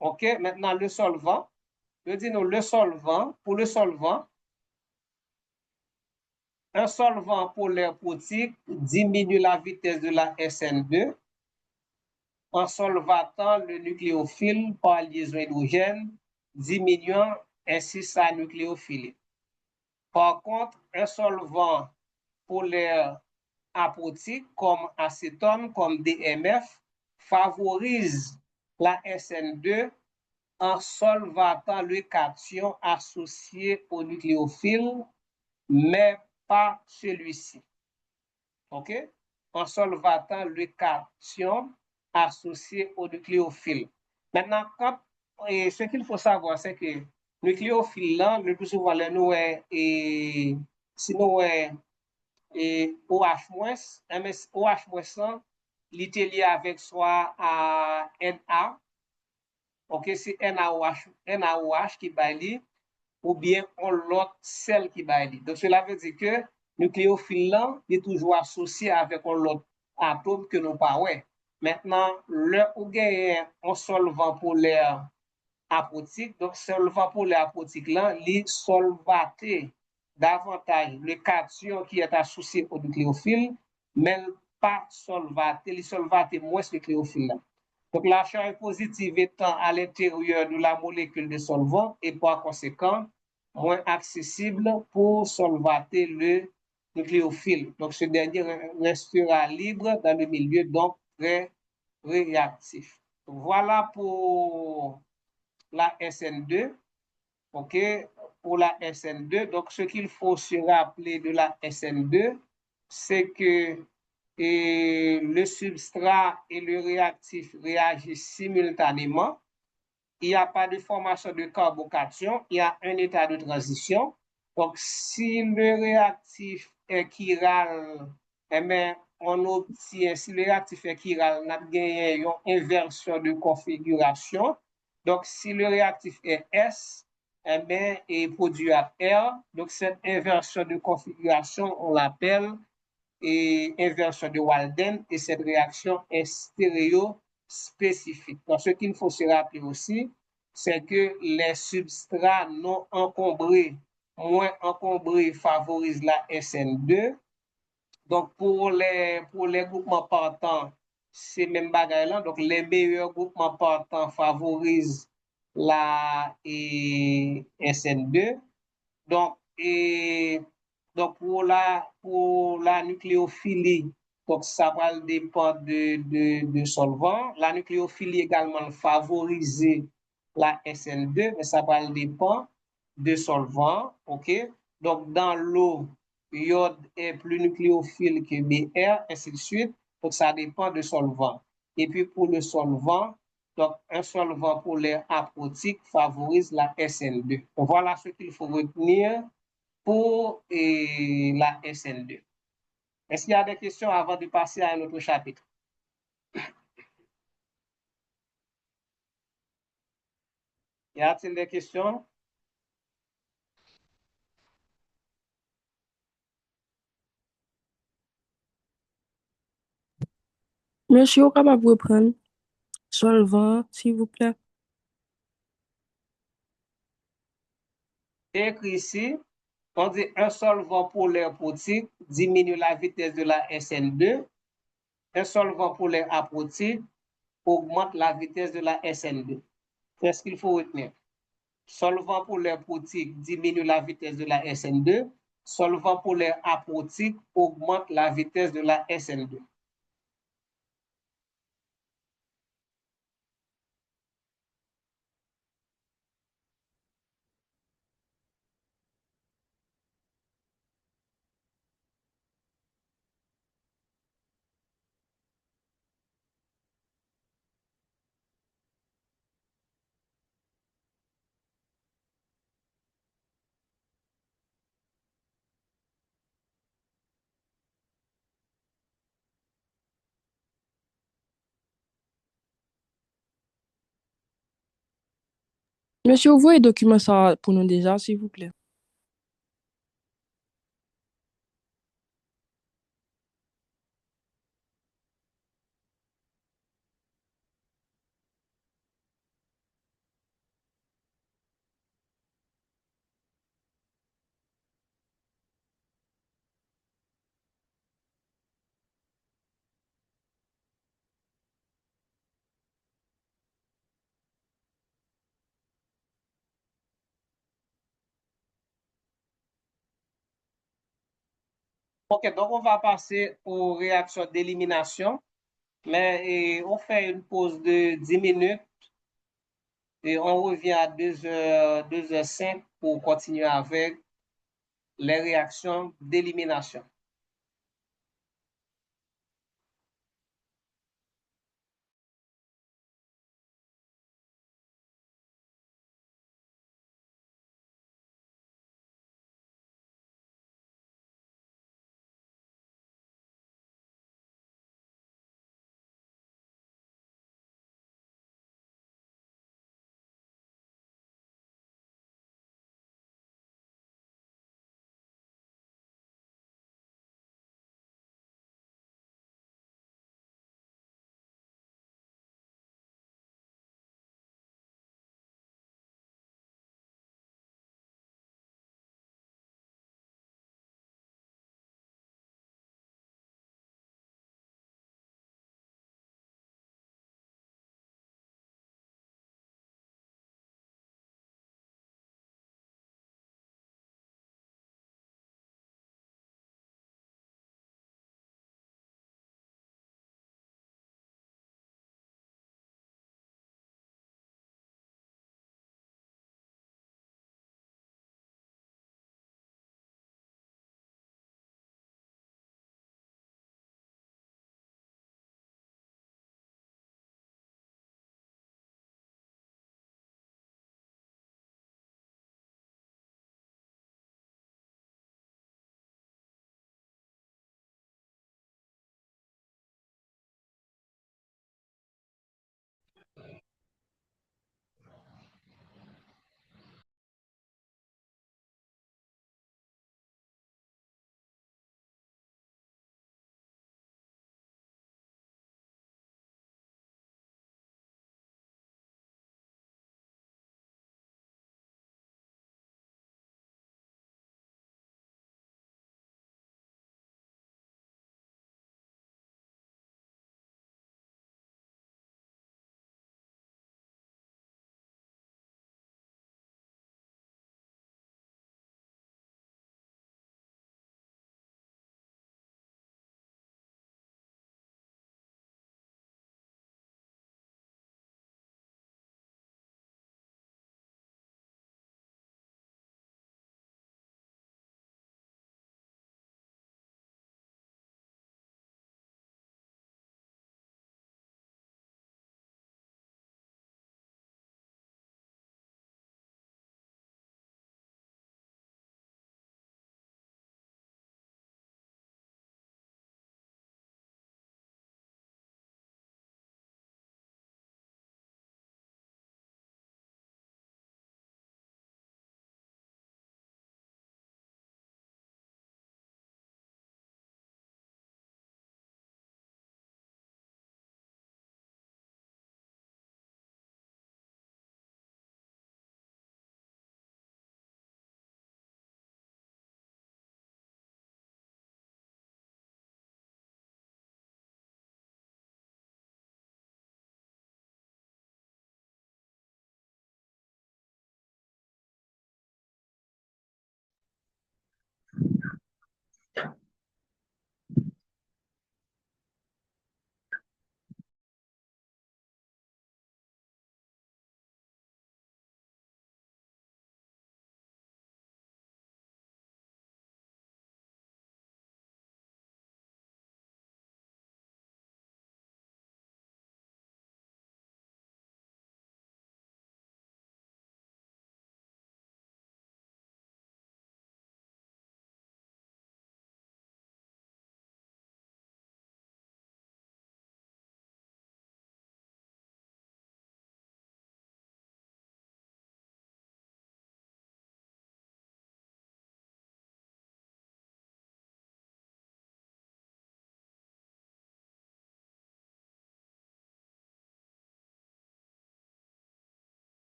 OK, maintenant le solvant. Je dis nous, le solvant, pour le solvant, un solvant polaire protique diminue la vitesse de la SN2 en solvatant le nucléophile par liaison hydrogène, diminuant ainsi sa nucléophilie. Par contre, un solvant polaire aprotique comme acétone, comme DMF, favorise la SN2 en solvatant le cation associé au nucléophile, mais pas celui-ci. OK? En solvatant le cation associé au nucléophile. Maintenant, ce qu'il faut savoir, c'est que le nucléophile, là, le plus souvent, et sinon, et OH-, OH-, il est lié avec soit à Na, ok, c'est NaOH qui baille, ou bien on l'autre sel qui baille. Donc, cela veut dire que le nucléophile là, est toujours associé avec l'autre atome que nous pas ouais. Maintenant, le ou gagne un solvant polaire aprotique, donc solvant polaire aprotique là, il solvate davantage le cation qui est associé au nucléophile, mais pas solvate, il solvate moins le nucléophile là. Donc, la charge positive étant à l'intérieur de la molécule de solvant et par conséquent moins accessible pour solvater le nucléophile. Donc, ce dernier restera libre dans le milieu, donc très réactif. Voilà pour la SN2. OK? Pour la SN2. Donc, ce qu'il faut se rappeler de la SN2, c'est que le substrat et le réactif réagissent simultanément. Il n'y a pas de formation de carbocation, il y a un état de transition. Donc, si le réactif est chiral, eh bien, on obtient, si le réactif est chiral, on a gagné une inversion de configuration. Donc, si le réactif est S, eh bien, il produit à R. Donc, cette inversion de configuration, on l'appelle inversion de Walden, et cette réaction est stéréospécifique. Donc, ce qu'il faut se rappeler aussi, c'est que les substrats non encombrés, moins encombrés, favorisent la SN2. Donc, pour les groupements partants, c'est même bagaille là. Donc, les meilleurs groupements partants favorisent la SN2. Donc, pour la nucléophilie, donc ça va dépendre de solvant. La nucléophilie également favoriser la SN2, mais ça va dépendre de solvant. OK? Donc, dans l'eau, iode est plus nucléophile que Br, ainsi de suite. Donc, ça dépend de solvant. Et puis, pour le solvant, donc un solvant polaire aprotique favorise la SN2. Donc, voilà ce qu'il faut retenir pour la SN2. Est-ce qu'il y a des questions avant de passer à un autre chapitre? Y a-t-il des questions? Monsieur, capable de reprendre solvant, s'il vous plaît. Écrit ici, on dit un solvant polaire protique diminue la vitesse de la SN2. Un solvant polaire aprotique augmente la vitesse de la SN2. C'est ce qu'il faut retenir. Solvant polaire protique diminue la vitesse de la SN2. Solvant polaire aprotique augmente la vitesse de la SN2. Monsieur, envoyez document ça pour nous déjà, s'il vous plaît. Ok, donc on va passer aux réactions d'élimination, mais on fait une pause de 10 minutes et on revient à 2h05 pour continuer avec les réactions d'élimination.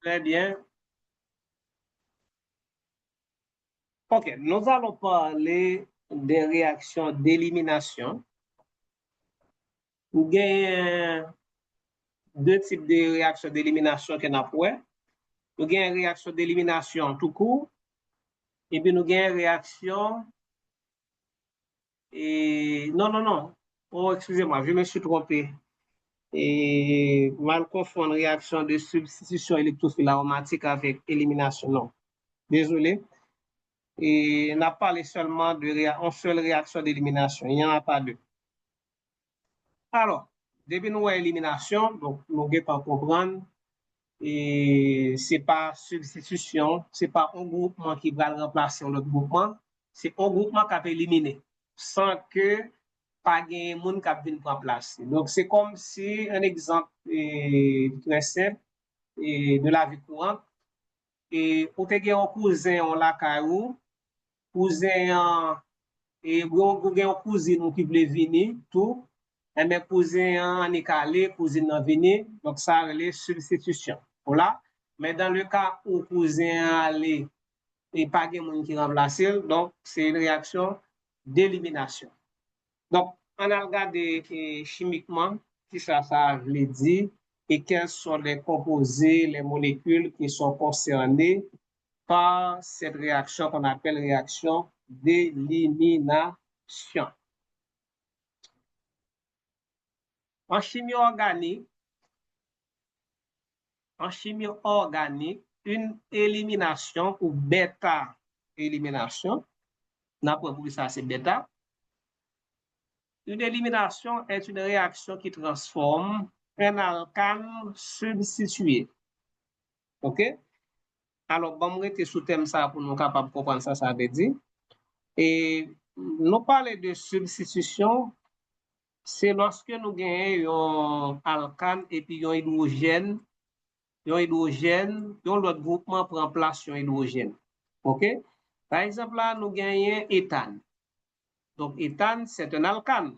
Très bien. OK, nous allons parler des réactions d'élimination. Il y a deux types de réactions d'élimination qu'on a pour. Nous avons une réaction d'élimination tout court, et puis nous avons une réaction. Non. Oh, excusez-moi, je me suis trompé. Et mal confondre réaction de substitution électrophile aromatique avec élimination. Non, désolé. Et on a parlé seulement d'une seule réaction d'élimination. Il n'y en a pas deux. Alors, depuis nous élimination, donc nous devons comprendre, et c'est pas substitution, c'est pas un groupement qui va remplacer un autre groupement, c'est un groupement qui a éliminé sans que pas de monde qui vienne remplacer. Donc c'est comme si un exemple très simple de la vie courante, et pour te un cousin on la caillou, cousin et vous un cousin qui veut venir tout, et mes cousins en est calé, cousine en venir, donc ça c'est substitution. Voilà. Mais dans le cas où cousin allait et pas de monde qui remplace, donc c'est une réaction d'élimination. Donc, on a regardé chimiquement qui ça veut dire et quels sont les composés, les molécules qui sont concernées par cette réaction qu'on appelle réaction d'élimination. En chimie organique, une élimination ou bêta-élimination, n'importe où ça c'est bêta. Une élimination est une réaction qui transforme un alcane substitué. OK? Alors, bon, on va sous thème ça pour nous capables de comprendre ça veut dire. Et nous parler de substitution, c'est lorsque nous gagnons un alcane et puis un hydrogène, l'autre groupement prend place sur hydrogène. OK? Par exemple, là, nous gagnons éthane. Donc, éthane, c'est un alcane.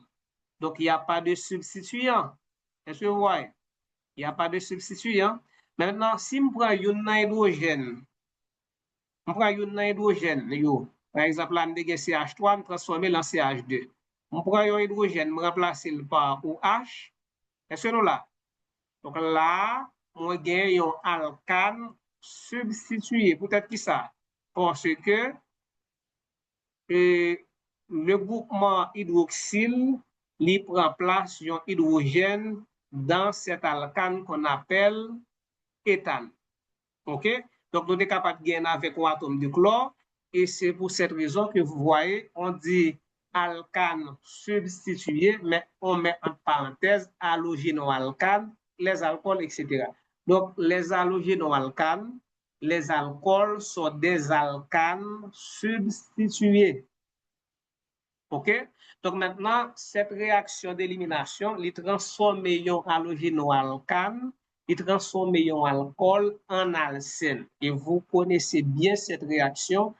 Donc, il n'y a pas de substituant. Est-ce que vous voyez? Il n'y a pas de substituant. Maintenant, si je prends un hydrogène, par exemple, là, je CH3, je transforme en CH2. Je prends un hydrogène, je remplace par OH. Est-ce que nous là? Donc là, moi, j'ai un alcane substitué. Peut-être que ça. Parce que le groupement hydroxyle lui prend place sur hydrogène dans cet alcane qu'on appelle éthane. OK? Donc, nous sommes capables de gagner avec un atome de chlore. Et c'est pour cette raison que vous voyez, on dit alcane substitué, mais on met en parenthèse halogénoalcane, les alcools, etc. Donc, les halogénoalcanes, les alcools sont des alcanes substitués. OK? Donc maintenant, cette réaction d'élimination, il transforme un halogénoalcane, il transforme un alcool en alcène. Et vous connaissez bien cette réaction,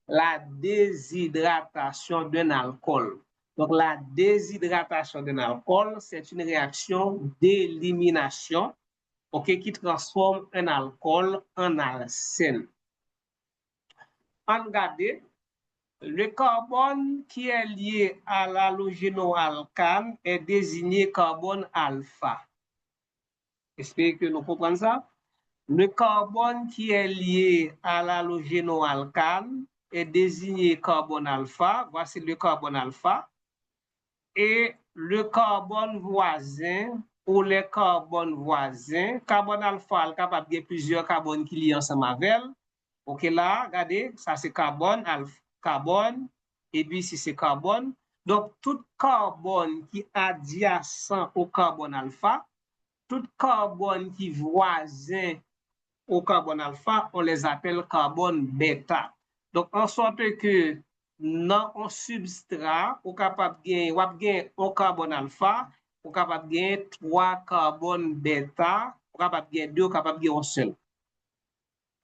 la déshydratation d'un alcool. Donc la déshydratation d'un alcool, c'est une réaction d'élimination, OK, qui transforme un alcool en alcène. Regardez. Le carbone qui est lié à l'halogénoalcane est désigné carbone alpha. J'espère que nous comprenons ça. Le carbone qui est lié à l'halogénoalcane est désigné carbone alpha. Voici le carbone alpha. Et le carbone voisin ou les carbones voisins, carbone alpha est capable de plusieurs carbones qui lient ensemble avec. OK là, regardez, ça c'est carbone alpha. Carbone, et puis si c'est carbone. Donc, tout carbone qui est adjacent au carbone alpha, tout carbone qui est voisin au carbone alpha, on les appelle carbone bêta. Donc, en sorte que dans un substrat, on est capable de gagner un carbone alpha, on est capable de gagner 3 carbones bêta, on est capable de gagner 2, on est capable de gagner un seul.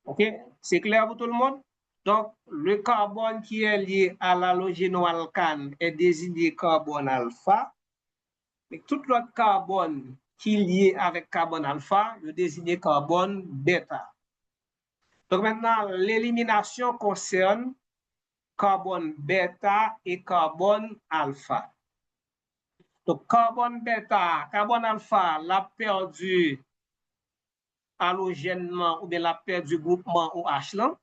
OK? C'est clair pour tout le monde? Donc, le carbone qui est lié à l'halogénoalcane est désigné carbone alpha. Et tout l'autre carbone qui est lié avec carbone alpha est désigné carbone bêta. Donc maintenant, l'élimination concerne carbone bêta et carbone alpha. Donc carbone bêta, carbone alpha l'a perdu halogènement ou bien l'a perdu groupement OH là.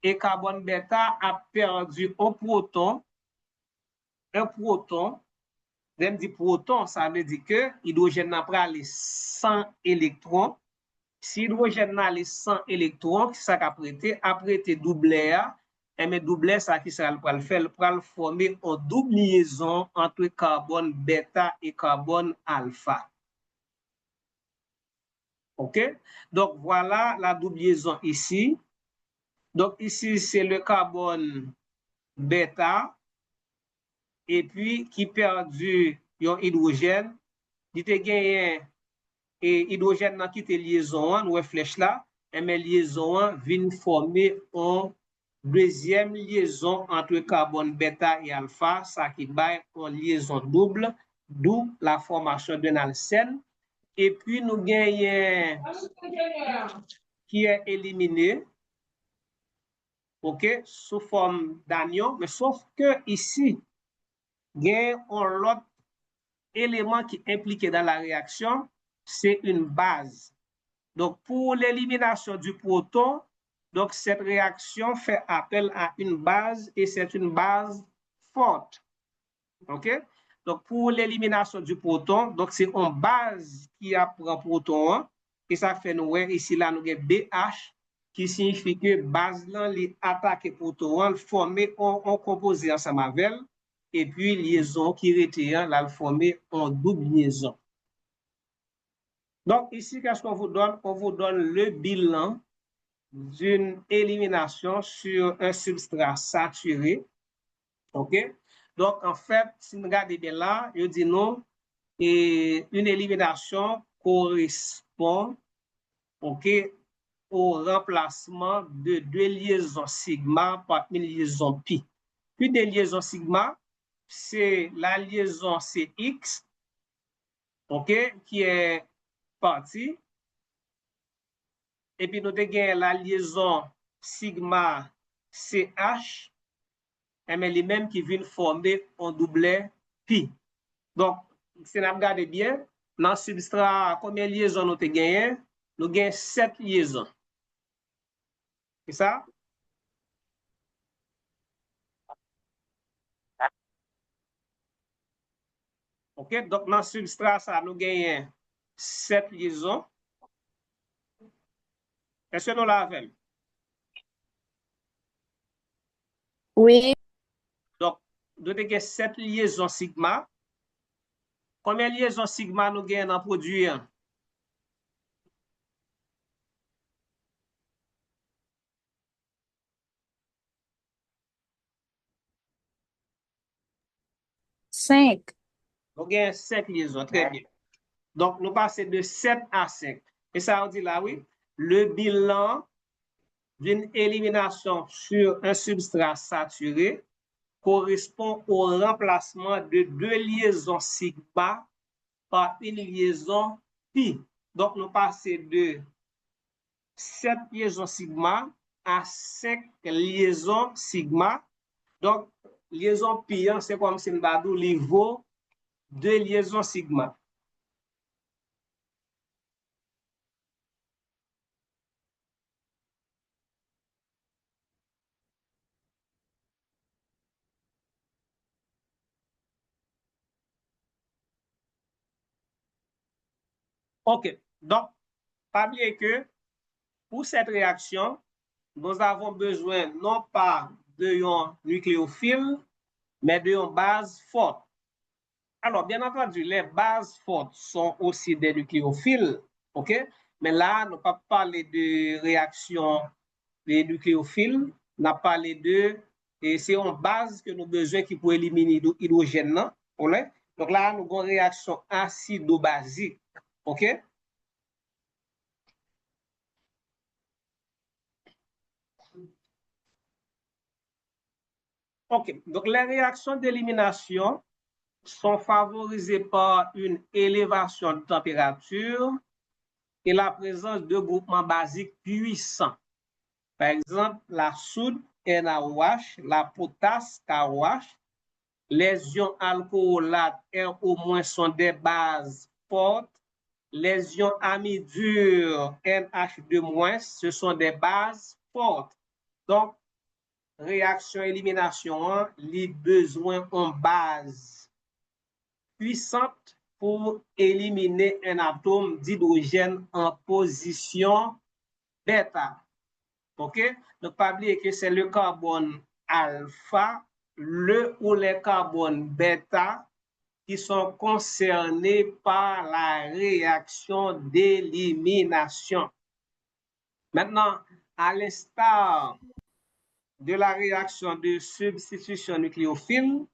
Et carbone bêta a perdu un proton. J'aime dire proton, ça veut dire que l'hydrogène n'a pas les 100 électrons. Si l'hydrogène a les 100 électrons, ça a prêté doubler, et mais doubler ça qui sera le faire, le former une double liaison entre carbone bêta et carbone alpha. OK? Donc voilà la double liaison ici. Donc ici c'est le carbone bêta et puis qui perdu un hydrogène, il te gagné et hydrogène n'a quitté liaison, nous flèche là, et mais liaison vient former une deuxième liaison entre carbone bêta et alpha, ça qui baille une liaison double, d'où la formation d'un alcène. Et puis nous gagnons qui est éliminé, ok, sous forme d'anion, mais sauf que ici, il y a un autre élément qui est impliqué dans la réaction, c'est une base. Donc, pour l'élimination du proton, donc cette réaction fait appel à une base et c'est une base forte. OK? Donc, pour l'élimination du proton, donc c'est une base qui apprend proton et ça fait nous, ici là, nous avons BH qui signifie que base là, les attaques proton, former un composé ensemble avec et puis liaison qui retient, là, former en double liaison. Donc, ici, qu'est-ce qu'on vous donne? On vous donne le bilan d'une élimination sur un substrat saturé. OK? Donc, en fait, si vous regardez bien là, je dis non, et une élimination correspond, OK, au remplacement de deux liaisons sigma par une liaison pi. Une des liaisons sigma, c'est la liaison CX, OK, qui est partie. Et puis nous avons la liaison sigma CH, mais les mêmes qui viennent former un doublet pi. Donc, si nous regardons bien, dans le substrat, combien de liaisons nous avons gagné? Nous avons 7 liaisons. C'est ça? OK, donc dans le substrat, ça, nous avons 7 liaisons. Est-ce que nous l'avons? Oui, Donc, nous avons 7 liaisons sigma. Combien de liaisons sigma nous avons dans le produit? 5. Nous avons 5 liaisons, très bien. Donc, nous passons de 7 à 5. Et ça, on dit là, oui, le bilan d'une élimination sur un substrat saturé correspond au remplacement de deux liaisons sigma par une liaison pi. Donc, nous passons de 7 liaisons sigma à 5 liaisons sigma. Donc, liaison pi, c'est comme si nous avons niveau de liaison sigma. OK. Donc, pas oublier que pour cette réaction, nous avons besoin non pas d'un nucléophile, mais d'une base forte. Alors, bien entendu, les bases fortes sont aussi des nucléophiles, OK? Mais là, nous ne pas parler de réaction des nucléophiles, on a parlé de, et c'est une base que nous avons besoin qui peut éliminer l'hydrogène, non? Donc là, nous avons une réaction acido-basique, OK? OK, donc les réactions d'élimination sont favorisées par une élévation de température et la présence de groupements basiques puissants. Par exemple, la soude NaOH, la potasse KOH, les ions alcoolates NO- sont des bases fortes. Les ions amidures NH2-, ce sont des bases fortes. Donc, réaction élimination, les besoins en base puissante pour éliminer un atome d'hydrogène en position bêta. OK? Donc, pas oublier que c'est le carbone alpha, le ou les carbones bêta qui sont concernés par la réaction d'élimination. Maintenant, à l'instar de la réaction de substitution nucléophile,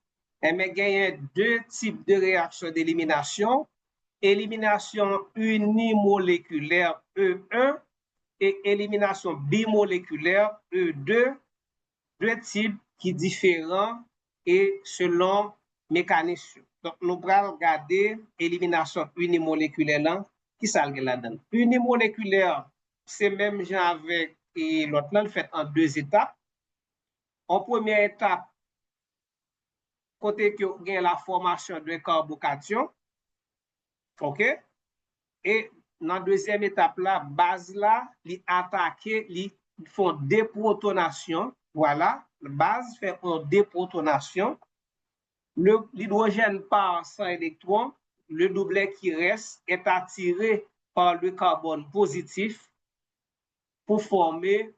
il y a deux types de réactions d'élimination. Élimination unimoléculaire E1 et élimination bimoléculaire E2, deux types qui sont différents et selon mécanisme. Donc, nous allons regarder l'élimination unimoléculaire là, qui ça là-dedans. Unimoléculaire, c'est même genre avec l'autre là, le fait en deux étapes. En première étape, côté que il y a la formation de carbocation, OK? Et dans la deuxième étape là, base là, li attaquer, li font déprotonation. Voilà, la base fait une déprotonation. L'hydrogène part sans électron, le doublet qui reste est attiré par le carbone positif pour former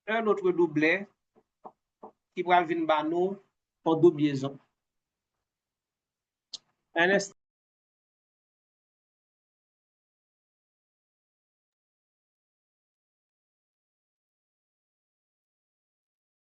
un autre doublet qui va venir en double liaison. Un instant.